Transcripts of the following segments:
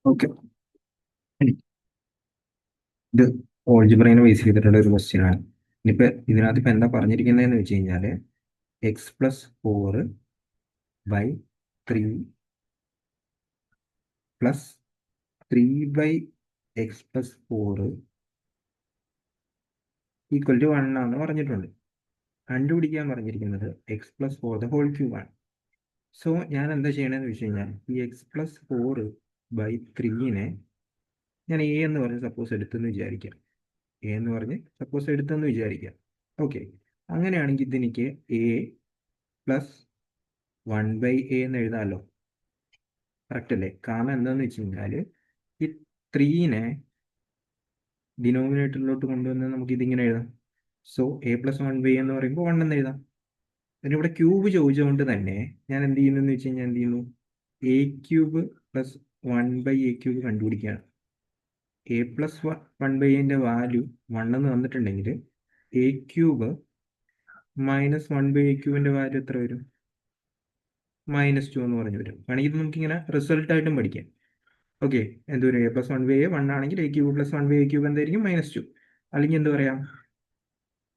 Okay. ഇത് ഓൾജിബ്രൈനെ base ചെയ്തിട്ടുള്ള ഒരു ക്വസ്റ്റ്യൻ ആണ്. ഇനിയിപ്പോൾ ഇതിനകത്ത് ഇപ്പം എന്താ പറഞ്ഞിരിക്കുന്നതെന്ന് വെച്ച് കഴിഞ്ഞാൽ x+4/3 പ്ലസ് 3/x+4 = 1 ആണെന്ന് പറഞ്ഞിട്ടുണ്ട്. കണ്ടുപിടിക്കാൻ പറഞ്ഞിരിക്കുന്നത് x+4 ആണ്. സോ ഞാൻ എന്താ ചെയ്യണമെന്ന് വെച്ച് കഴിഞ്ഞാൽ ഈ x+4/3 ഞാൻ എ എന്ന് പറഞ്ഞ് സപ്പോസ് എടുത്തെന്ന് വിചാരിക്കാം. ഓക്കെ, അങ്ങനെയാണെങ്കിൽ ഇതെനിക്ക് a+1/a എന്ന് എഴുതാമല്ലോ. കറക്റ്റ് അല്ലേ? കാരണം എന്താണെന്ന് വെച്ച് കഴിഞ്ഞാൽ ഈ 3 ഡിനോമിനേറ്ററിലോട്ട് കൊണ്ടുവന്ന് നമുക്ക് ഇതിങ്ങനെ എഴുതാം. സോ a+1/a എന്ന് പറയുമ്പോൾ 1 എന്ന് എഴുതാം. പിന്നെ ഇവിടെ ക്യൂബ് ചോദിച്ചുകൊണ്ട് തന്നെ ഞാൻ എന്ത് ചെയ്യുന്നതെന്ന് വെച്ച് കഴിഞ്ഞാൽ a³ + 1/a³ കണ്ടുപിടിക്കുകയാണ്. a+1/aന്റെ വാല്യൂ 1 എന്ന് വന്നിട്ടുണ്ടെങ്കിൽ a³ -1/a³ വാല്യൂ എത്ര വരും? -2 എന്ന് പറഞ്ഞു വരും. വേണമെങ്കിൽ ഇത് നമുക്കിങ്ങനെ റിസൾട്ടായിട്ടും പഠിക്കാം. ഓക്കെ, എന്തൊരു a+1/a 1 ആണെങ്കിൽ a³ + 1/a³ എന്തായിരിക്കും? -2. അല്ലെങ്കിൽ എന്ത് പറയാം,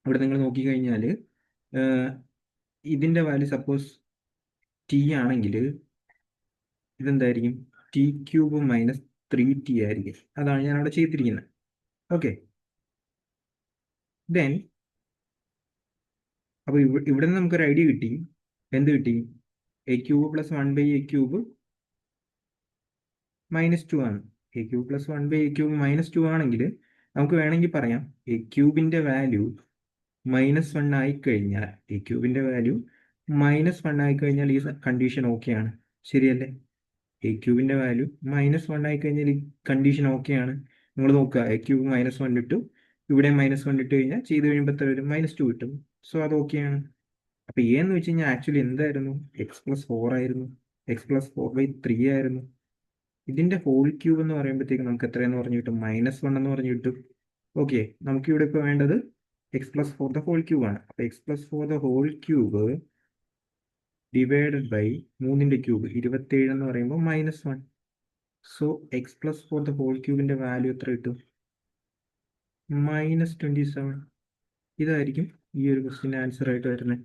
ഇവിടെ നിങ്ങൾ നോക്കിക്കഴിഞ്ഞാൽ ഇതിൻ്റെ വാല്യൂ സപ്പോസ് t ആണെങ്കിൽ ഇതെന്തായിരിക്കും? t³ - 3t ആയിരിക്കും. അതാണ് ഞാൻ അവിടെ ചെയ്തിരിക്കുന്നത്. ഓക്കെ, ദെൻ അപ്പോൾ ഇവിടെ നിന്ന് നമുക്കൊരു ഐഡിയ കിട്ടി. എന്ത് കിട്ടി? a³ + 1/a³ -2 ആണ്. a³ + 1/a³ -2 ആണെങ്കിൽ നമുക്ക് വേണമെങ്കിൽ പറയാം a³ വാല്യൂ -1 ആയിക്കഴിഞ്ഞാൽ ഈ കണ്ടീഷൻ ഓക്കെയാണ്. ശരിയല്ലേ? a³ വാല്യൂ -1 ആയിക്കഴിഞ്ഞാൽ ഈ കണ്ടീഷൻ ഓക്കെയാണ്. നിങ്ങൾ നോക്കുക, a³ -1 ഇട്ടു, ഇവിടെ -1 ഇട്ട് കഴിഞ്ഞാൽ ചെയ്ത് കഴിയുമ്പോൾ എത്ര വരും? -2 കിട്ടും. സോ അത് ഓക്കെയാണ്. അപ്പോൾ എ എന്ന് വെച്ച് കഴിഞ്ഞാൽ ആക്ച്വലി എന്തായിരുന്നു? x+4 ആയിരുന്നു. x+4/3 ആയിരുന്നു. ഇതിന്റെ ഹോൾ ക്യൂബ് എന്ന് പറയുമ്പോഴത്തേക്ക് നമുക്ക് എത്രയെന്ന് പറഞ്ഞു കിട്ടും? -1 എന്ന് പറഞ്ഞു കിട്ടും. ഓക്കെ, നമുക്കിവിടെ ഇപ്പോൾ വേണ്ടത് x+4 ആണ്. അപ്പോൾ x+4 ഡിവൈഡഡ് ബൈ 3ന്റെ ക്യൂബ് 27 എന്ന് പറയുമ്പോൾ -1. സോ x+4 വാല്യൂ എത്ര കിട്ടും? -27. ഇതായിരിക്കും ഈ ഒരു ക്വസ്റ്റിൻ്റെ ആൻസർ ആയിട്ട് വരുന്നത്.